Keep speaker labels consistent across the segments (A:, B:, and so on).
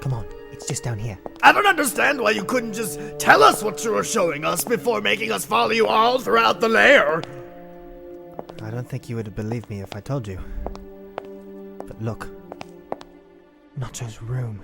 A: Come on, it's just down here.
B: I don't understand why you couldn't just tell us what you were showing us before making us follow you all throughout the lair.
A: I don't think you would believe me if I told you. But look. Nacho's room.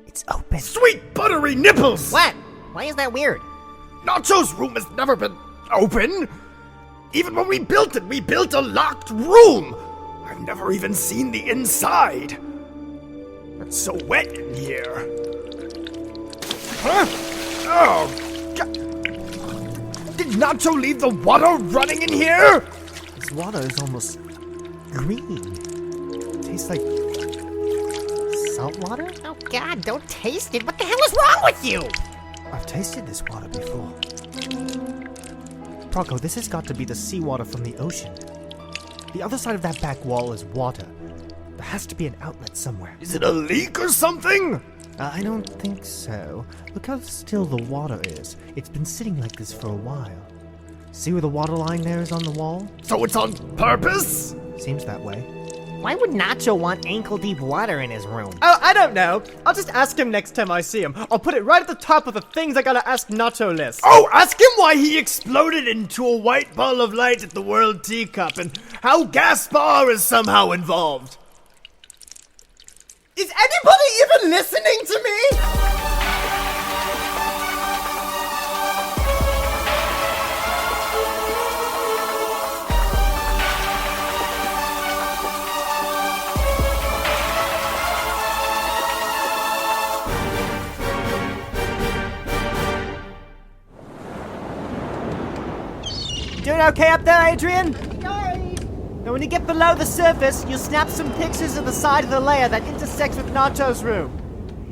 A: It's open.
B: Sweet buttery nipples!
C: What? Why is that weird?
B: Nacho's room has never been open. Even when we built a locked room. I've never even seen the inside. It's so wet in here. Huh? Oh, God. Did Nacho leave the water running in here?
A: This water is almost green. It tastes like salt water?
C: Oh God, don't taste it. What the hell is wrong with you?
A: I've tasted this water before. Proco, this has got to be the seawater from the ocean. The other side of that back wall is water. There has to be an outlet somewhere.
B: Is it a leak or something?
A: I don't think so. Look how still the water is. It's been sitting like this for a while. See where the water line there is on the wall?
B: So it's on purpose?
A: Seems that way.
C: Why would Nacho want ankle-deep water in his room?
D: Oh, I don't know. I'll just ask him next time I see him. I'll put it right at the top of the things I gotta ask Nacho list.
B: Oh, ask him why he exploded into a white ball of light at the World Teacup and how Gaspar is somehow involved.
D: Is anybody even listening to me? Doing okay up there, Adrian? Now, when you get below the surface, you'll snap some pictures of the side of the layer that intersects with Nacho's room.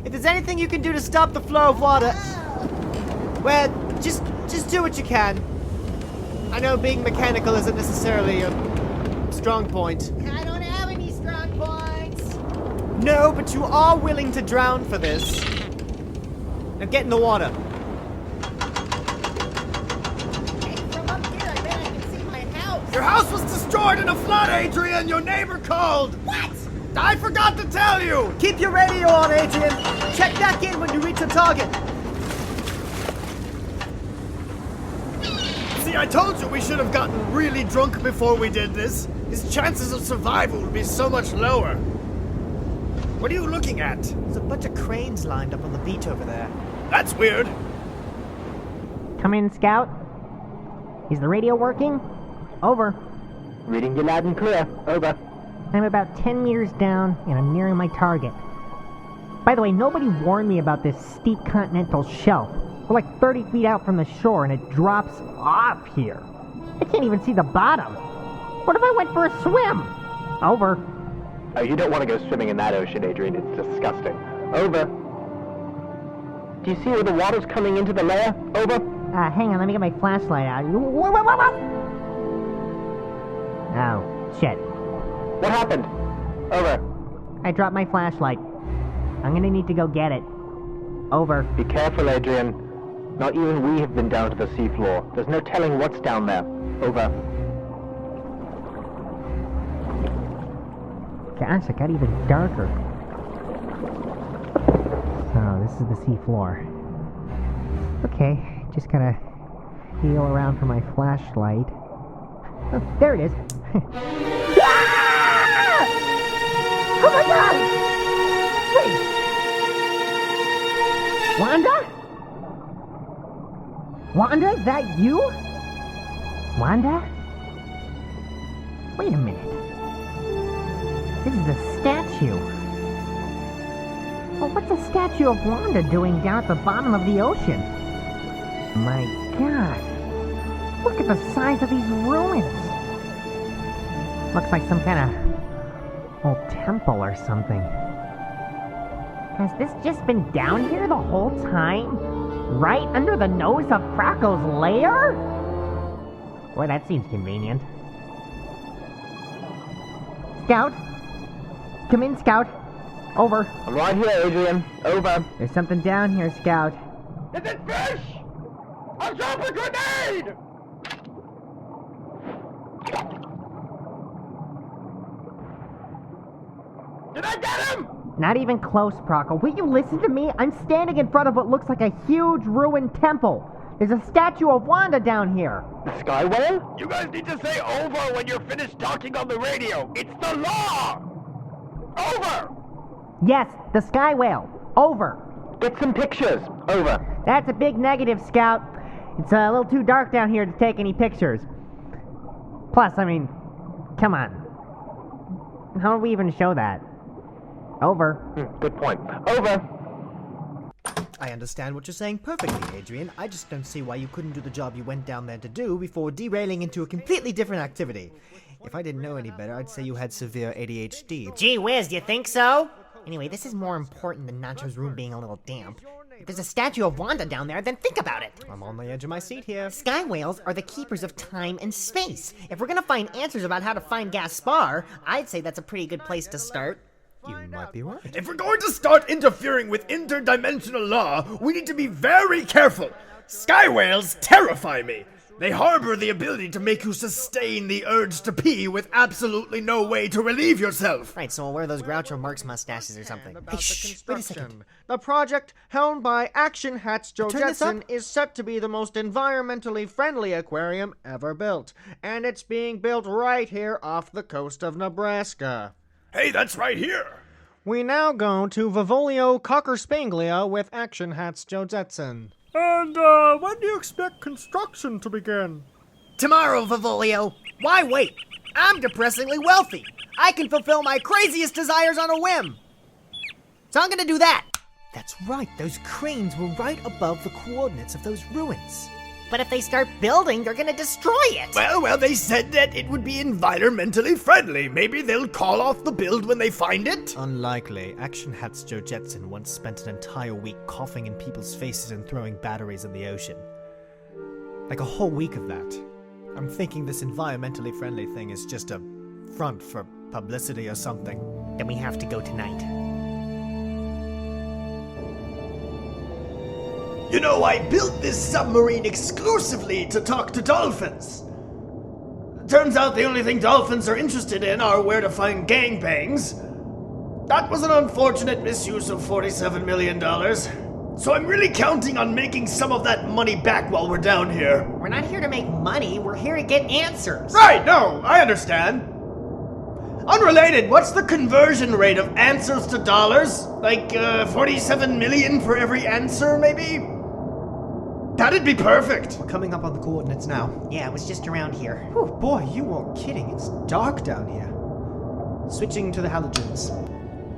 D: If there's anything you can do to stop the flow of water, well, just do what you can. I know being mechanical isn't necessarily a strong point.
C: I don't have any strong points.
D: No, but you are willing to drown for this. Now get in the water.
B: Your house was destroyed in a flood, Adrian! Your neighbor called!
C: What?
B: I forgot to tell you!
D: Keep your radio on, Adrian. Check back in when you reach the target.
B: See, I told you we should have gotten really drunk before we did this. His chances of survival would be so much lower. What are you looking at?
D: There's a bunch of cranes lined up on the beach over there.
B: That's weird.
C: Come in, Scout. Is the radio working? Over.
E: Reading you loud and clear. Over.
C: I'm about 10 meters down, and I'm nearing my target. By the way, nobody warned me about this steep continental shelf. We're like 30 feet out from the shore, and it drops off here. I can't even see the bottom. What if I went for a swim? Over.
E: Oh, you don't want to go swimming in that ocean, Adrian. It's disgusting. Over. Do you see where the water's coming into the layer? Over.
C: Hang on, let me get my flashlight out. Whoa. Oh, shit.
E: What happened? Over.
C: I dropped my flashlight. I'm gonna need to go get it. Over.
E: Be careful, Adrian. Not even we have been down to the seafloor. There's no telling what's down there. Over.
C: Gosh, it got even darker. So, this is the seafloor. Okay, just gotta feel around for my flashlight. Oh, there it is. Ah! Oh my God! Wait. Wanda? Wanda, is that you? Wanda? Wait a minute. This is a statue. Well, what's a statue of Wanda doing down at the bottom of the ocean? My God. Look at the size of these ruins. Looks like some kind of old temple or something. Has this just been down here the whole time? Right under the nose of Praco's lair? Boy, that seems convenient. Scout? Come in, Scout. Over.
E: I'm right here, Adrian. Over.
C: There's something down here, Scout.
E: Is it fish? I'll drop a grenade! Did I get him?
C: Not even close, Procco. Will you listen to me? I'm standing in front of what looks like a huge ruined temple. There's a statue of Wanda down here.
E: The Sky Whale? You guys need to say over when you're finished talking on the radio. It's the law! Over!
C: Yes, the Sky Whale. Over.
E: Get some pictures. Over.
C: That's a big negative, Scout. It's a little too dark down here to take any pictures. Plus, I mean, come on. How would we even show that? Over.
E: Good point. Over.
D: I understand what you're saying perfectly, Adrian. I just don't see why you couldn't do the job you went down there to do before derailing into a completely different activity. If I didn't know any better, I'd say you had severe ADHD.
C: Gee whiz, do you think so? Anyway, this is more important than Nacho's room being a little damp. If there's a statue of Wanda down there, then think about it.
D: I'm on the edge of my seat here.
C: Sky whales are the keepers of time and space. If we're gonna find answers about how to find Gaspar, I'd say that's a pretty good place to start.
D: You might be right.
B: If we're going to start interfering with interdimensional law, we need to be very careful. Sky whales terrify me. They harbor the ability to make you sustain the urge to pee with absolutely no way to relieve yourself.
C: Right, so we'll wear those Groucho Marx mustaches or something. Hey, shh, wait a second.
D: The project, helmed by Action Hats Joe
C: Turn this up.
D: Jetson, is set to be the most environmentally friendly aquarium ever built. And it's being built right here off the coast of Nebraska.
B: Hey, that's right here.
D: We now go to Vivolio Cocker Spanglia with Action Hats Joe Jetson. And, when do you expect construction to begin?
F: Tomorrow, Vivolio. Why wait? I'm depressingly wealthy. I can fulfill my craziest desires on a whim. So I'm gonna do that.
D: That's right, those cranes were right above the coordinates of those ruins.
C: But if they start building, they're gonna destroy it.
B: Well, they said that it would be environmentally friendly. Maybe they'll call off the build when they find it?
D: Unlikely. Action Hats Joe Jetson once spent an entire week coughing in people's faces and throwing batteries in the ocean. Like a whole week of that. I'm thinking this environmentally friendly thing is just a front for publicity or something.
C: Then we have to go tonight.
B: You know, I built this submarine exclusively to talk to dolphins. Turns out the only thing dolphins are interested in are where to find gangbangs. That was an unfortunate misuse of $47 million. So I'm really counting on making some of that money back while we're down here.
C: We're not here to make money, we're here to get answers.
B: Right, no, I understand. Unrelated, what's the conversion rate of answers to dollars? Like, 47 million for every answer, maybe? That'd be perfect.
D: We're coming up on the coordinates now.
C: Yeah, it was just around here.
D: Whew, boy, you weren't kidding. It's dark down here. Switching to the halogens.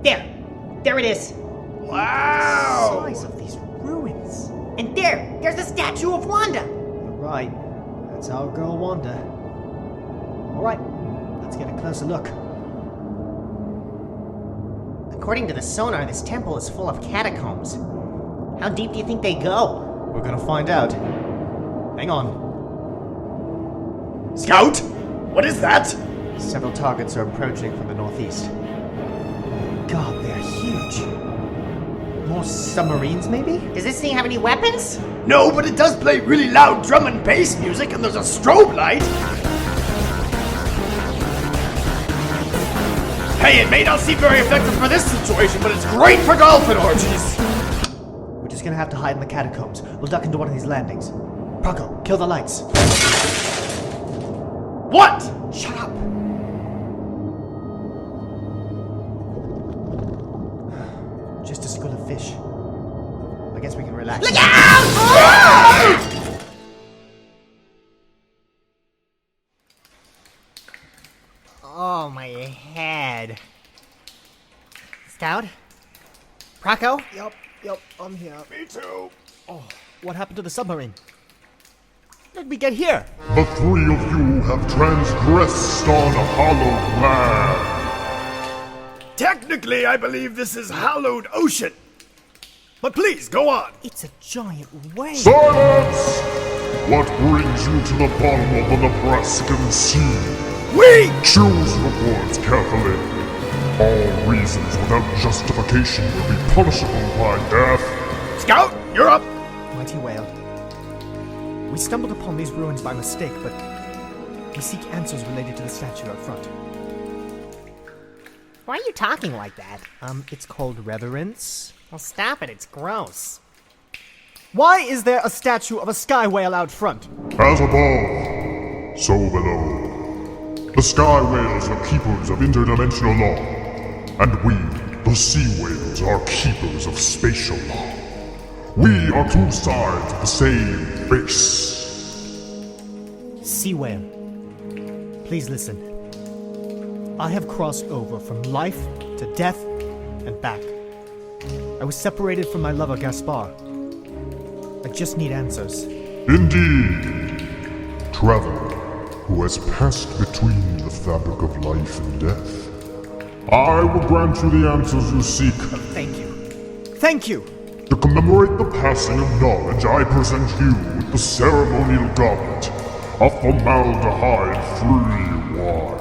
C: There it is.
B: Wow!
D: The size of these ruins.
C: And there's the statue of Wanda.
D: You're right. That's our girl Wanda. All right, let's get a closer look.
C: According to the sonar, this temple is full of catacombs. How deep do you think they go?
D: We're gonna find out. Hang on.
B: Scout? What is that?
D: Several targets are approaching from the northeast. God, they're huge. More submarines, maybe?
C: Does this thing have any weapons?
B: No, but it does play really loud drum and bass music, and there's a strobe light. Hey, it may not seem very effective for this situation, but it's great for dolphin orgies.
D: We're just gonna have to hide in the catacombs. We'll duck into one of these landings. Procco, kill the lights.
B: What?
D: Shut up! Just a school of fish. I guess we can relax.
C: Look out! Oh, my head. Scout? Procco?
D: Yep, I'm here.
B: Me too.
D: What happened to the submarine? How did we get here?
G: The three of you have transgressed on hallowed land.
B: Technically, I believe this is hallowed ocean. But please, go on.
D: It's a giant whale.
G: Silence! What brings you to the bottom of the Nebraskan Sea?
B: We!
G: Choose your words carefully. All reasons without justification will be punishable by death.
B: Scout, you're up.
D: Mighty whale. We stumbled upon these ruins by mistake, but we seek answers related to the statue out front. Why are you talking like that?
A: It's called reverence.
D: Well, stop it. It's gross.
F: Why is there a statue of a sky whale out front?
G: As above, so below. The sky whales are keepers of interdimensional law, and we, the sea whales, are keepers of spatial law. We are two sides of the same face.
F: Sea whale, please listen. I have crossed over from life to death and back. I was separated from my lover Gaspar. I just need answers.
G: Indeed, traveler who has passed between the fabric of life and death. I will grant you the answers you seek.
F: Thank you. Thank you!
G: To commemorate the passing of knowledge, I present you with the ceremonial goblet of formaldehyde-free wine.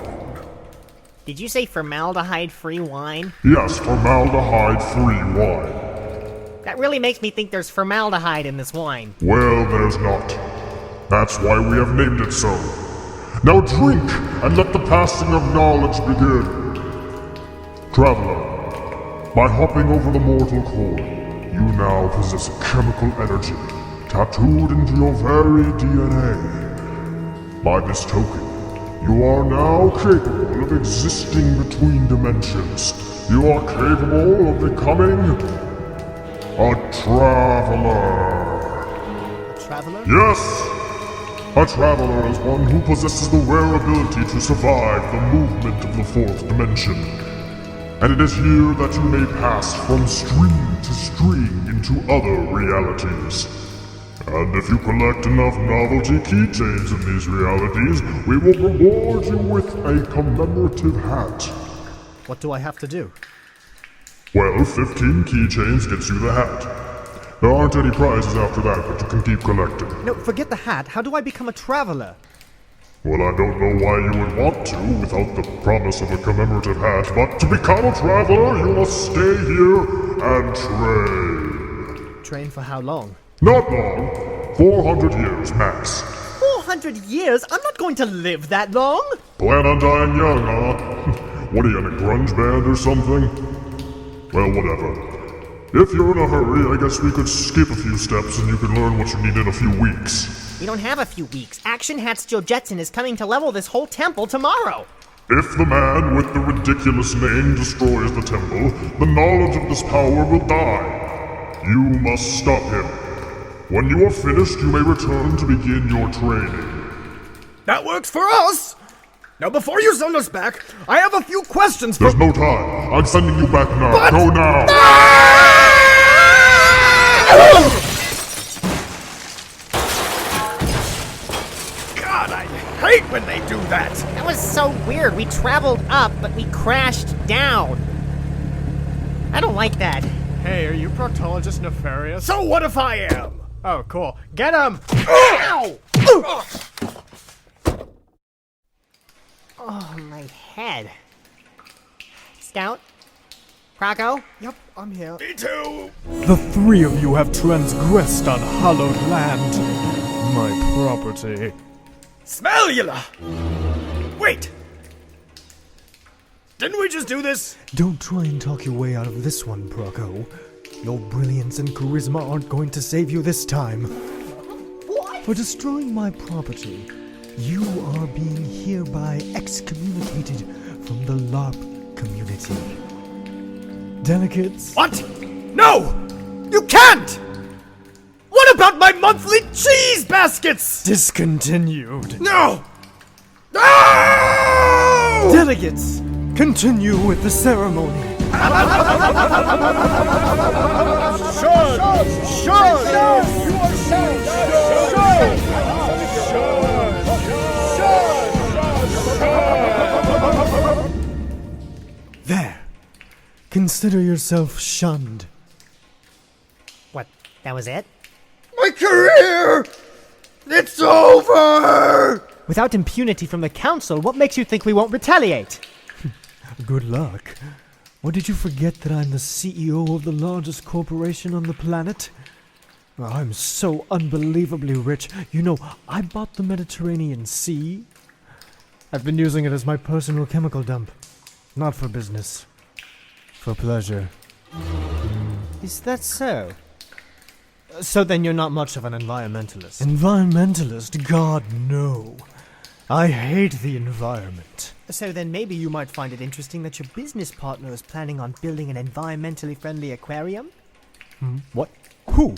D: Did you say formaldehyde-free wine?
G: Yes, formaldehyde-free wine.
D: That really makes me think there's formaldehyde in this wine.
G: Well, there's not. That's why we have named it so. Now drink, and let the passing of knowledge begin. Traveler, by hopping over the mortal cord, you now possess a chemical energy tattooed into your very DNA. By this token, you are now capable of existing between dimensions. You are capable of becoming a traveler.
F: A traveler?
G: Yes! A traveler is one who possesses the rare ability to survive the movement of the fourth dimension. And it is here that you may pass from stream to stream into other realities. And if you collect enough novelty keychains in these realities, we will reward you with a commemorative hat.
F: What do I have to do?
G: Well, 15 keychains gets you the hat. There aren't any prizes after that, but you can keep collecting.
F: No, forget the hat. How do I become a traveler?
G: Well, I don't know why you would want to without the promise of a commemorative hat, but to become a traveler, you must stay here and train.
F: Train for how long?
G: Not long. 400 years max.
F: 400 years? I'm not going to live that long!
G: Plan on dying young, huh? What are you, in a grunge band or something? Well, whatever. If you're in a hurry, I guess we could skip a few steps and you can learn what you need in a few weeks.
D: We don't have a few weeks. Action Hat Joe Jetson is coming to level this whole temple tomorrow.
G: If the man with the ridiculous name destroys the temple, the knowledge of this power will die. You must stop him. When you are finished, you may return to begin your training.
B: That works for us! Now before you send us back, I have a few questions for—
G: There's no time. I'm sending you back now.
B: But—
G: Go now!
B: God, I hate when they do that!
D: That was so weird. We traveled up, but we crashed down. I don't like that.
F: Hey, are you proctologist Nefarious?
B: So what if I am?
F: Oh, cool. Get him!
B: Ow!
D: Oh, my head. Scout? Croco?
F: Yep, I'm here.
B: Me too!
F: The three of you have transgressed on hallowed land. My property.
B: Smellula! Wait! Didn't we just do this?
A: Don't try and talk your way out of this one, Proco. Your brilliance and charisma aren't going to save you this time. What? For destroying my property, you are being hereby excommunicated from the LARP community. Delegates?
B: What? No! You can't! What about my monthly cheese baskets?
F: Discontinued.
B: No! No!
F: Delegates, continue with the ceremony.
A: There. Consider yourself shunned.
D: What, that was it?
B: My career! It's over!
F: Without impunity from the council, what makes you think we won't retaliate?
A: Good luck. Or did you forget that I'm the CEO of the largest corporation on the planet? I'm so unbelievably rich. You know, I bought the Mediterranean Sea. I've been using it as my personal chemical dump. Not for business. For pleasure.
F: Is that so? So then you're not much of an environmentalist.
A: Environmentalist? God, no. I hate the environment.
F: So then maybe you might find it interesting that your business partner is planning on building an environmentally friendly aquarium?
A: What? Who?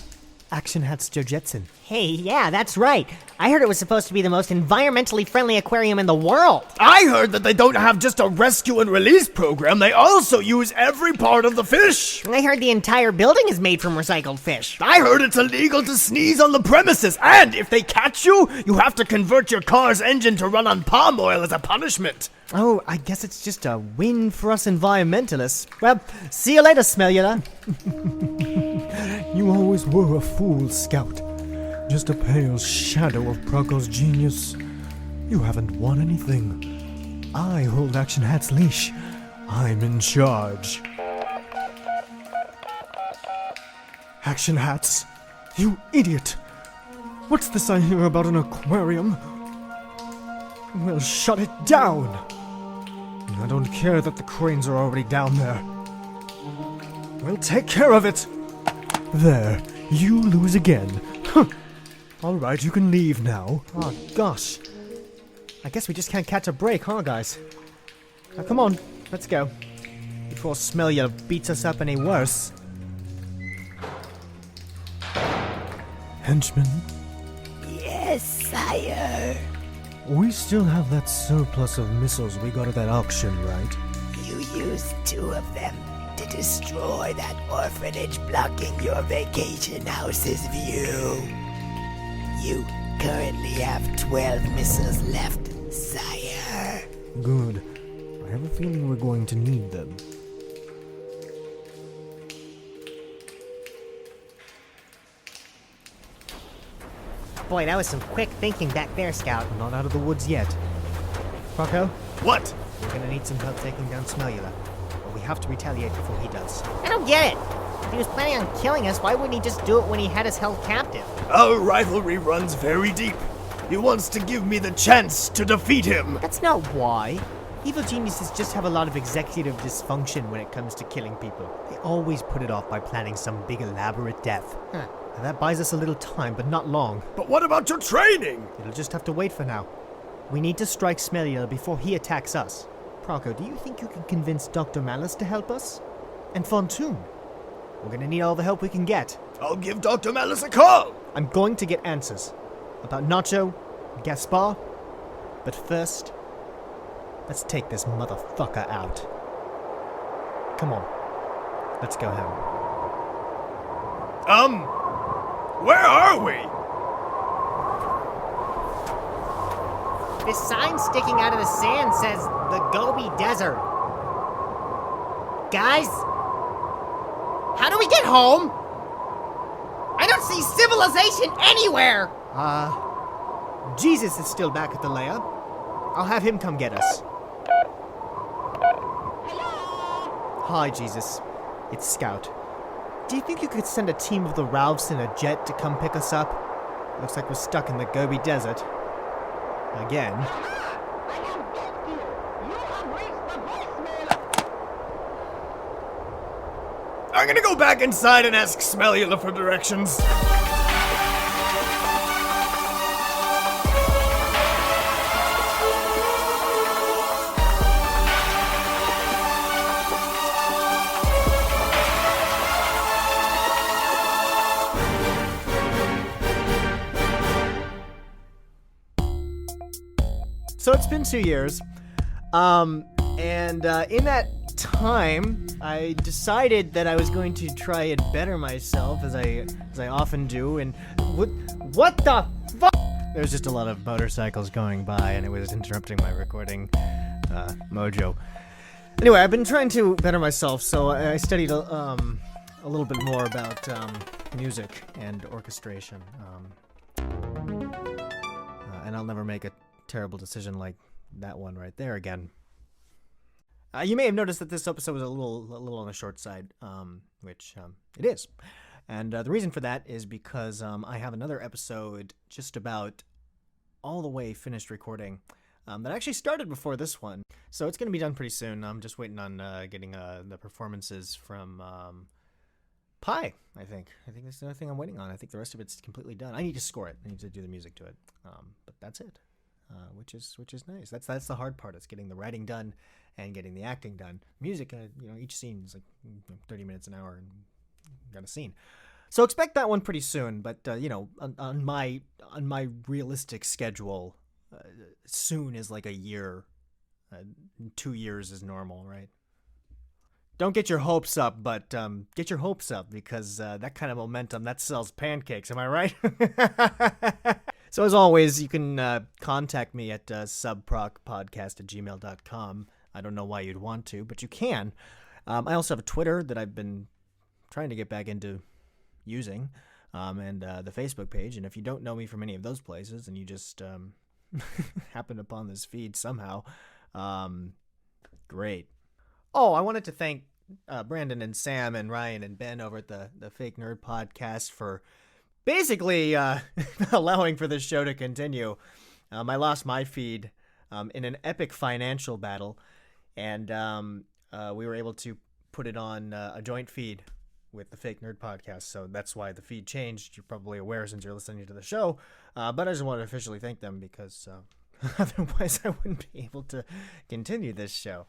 F: Action Hat's Joe Jetson.
C: Hey, yeah, that's right. I heard it was supposed to be the most environmentally friendly aquarium in the world.
B: I heard that they don't have just a rescue and release program, they also use every part of the fish.
C: I heard the entire building is made from recycled fish.
B: I heard it's illegal to sneeze on the premises, and if they catch you, you have to convert your car's engine to run on palm oil as a punishment.
F: Oh, I guess it's just a win for us environmentalists. Well, see you later, Smellula.
A: You always were a fool, Scout. Just a pale shadow of Proco's genius. You haven't won anything. I hold Action Hat's leash. I'm in charge. Action Hats? You idiot! What's this I hear about an aquarium? We'll shut it down! I don't care that the cranes are already down there. We'll take care of it! There, you lose again. Huh. All right, you can leave now.
F: Oh, gosh. I guess we just can't catch a break, huh, guys? Now, come on, let's go. Before Smellula beats us up any worse.
A: Henchman,
H: Yes, sire.
A: we still have that surplus of missiles we got at that auction, right?
H: You used 2 of them to destroy that orphanage blocking your vacation house's view. You currently have 12 missiles left, sire.
A: Good. I have a feeling we're going to need them.
C: Boy, that was some quick thinking back there, Scout.
F: Not out of the woods yet. Proco,
B: What?
F: we're gonna need some help taking down Smellula. But we have to retaliate before he does.
C: I don't get it. If he was planning on killing us, why wouldn't he just do it when he had us held captive?
B: Our rivalry runs very deep. He wants to give me the chance to defeat him.
F: That's not why. Evil geniuses just have a lot of executive dysfunction when it comes to killing people. They always put it off by planning some big elaborate death.
C: Huh.
F: Now, that buys us a little time, but not long.
B: But what about your training?
F: It'll just have to wait for now. We need to strike Smellula before he attacks us. Proco, do you think you can convince Dr. Malice to help us? And Fontoon? We're gonna need all the help we can get.
B: I'll give Dr. Malice a call.
F: I'm going to get answers. About Nacho, and Gaspar. But first, let's take this motherfucker out. Come on. Let's go home.
B: Where are we?
C: This sign sticking out of the sand says the Gobi Desert. Guys, how do we get home? I don't see civilization anywhere.
F: Jesus is still back at the lair. I'll have him come get us. Hi, Jesus. It's Scout. Do you think you could send a team of the Ralphs in a jet to come pick us up? Looks like we're stuck in the Gobi Desert. Again.
B: I'm gonna go back inside and ask Smellula for directions.
F: So it's been 2 years. In that time, I decided that I was going to try and better myself, as I often do. And what the fuck? There was just a lot of motorcycles going by, and it was interrupting my recording mojo. Anyway, I've been trying to better myself, so I studied a little bit more about music and orchestration. And I'll never make a terrible decision like that one right there again. You may have noticed that this episode was a little on the short side, which it is. And the reason for that is because I have another episode just about all the way finished recording that actually started before this one. So it's going to be done pretty soon. I'm just waiting on getting the performances from Pi, I think. I think that's the only thing I'm waiting on. I think the rest of it's completely done. I need to score it. I need to do the music to it. But that's it, which is nice. That's the hard part. It's getting the writing done and getting the acting done. Music, each scene is like 30 minutes an hour and got a scene. So expect that one pretty soon. But on my realistic schedule, soon is like a year. 2 years is normal, right? Don't get your hopes up, but get your hopes up because that kind of momentum, that sells pancakes. Am I right? So as always, you can contact me at subprocpodcast@gmail.com. I don't know why you'd want to, but you can. I also have a Twitter that I've been trying to get back into using, and the Facebook page. And if you don't know me from any of those places and you just happened upon this feed somehow, great. Oh, I wanted to thank Brandon and Sam and Ryan and Ben over at the Fake Nerd Podcast for basically allowing for this show to continue. I lost my feed in an epic financial battle, and we were able to put it on a joint feed with the Fake Nerd Podcast, so that's why the feed changed. You're probably aware since you're listening to the show, but I just wanted to officially thank them because otherwise I wouldn't be able to continue this show.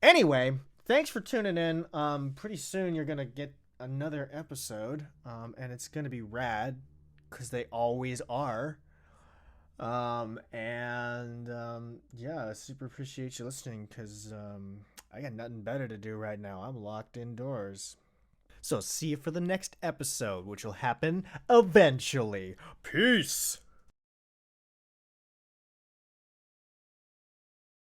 F: Anyway, thanks for tuning in. Pretty soon you're going to get another episode, and it's going to be rad, because they always are. Yeah, I super appreciate you listening, because I got nothing better to do right now. I'm locked indoors. So see you for the next episode, which will happen eventually. Peace!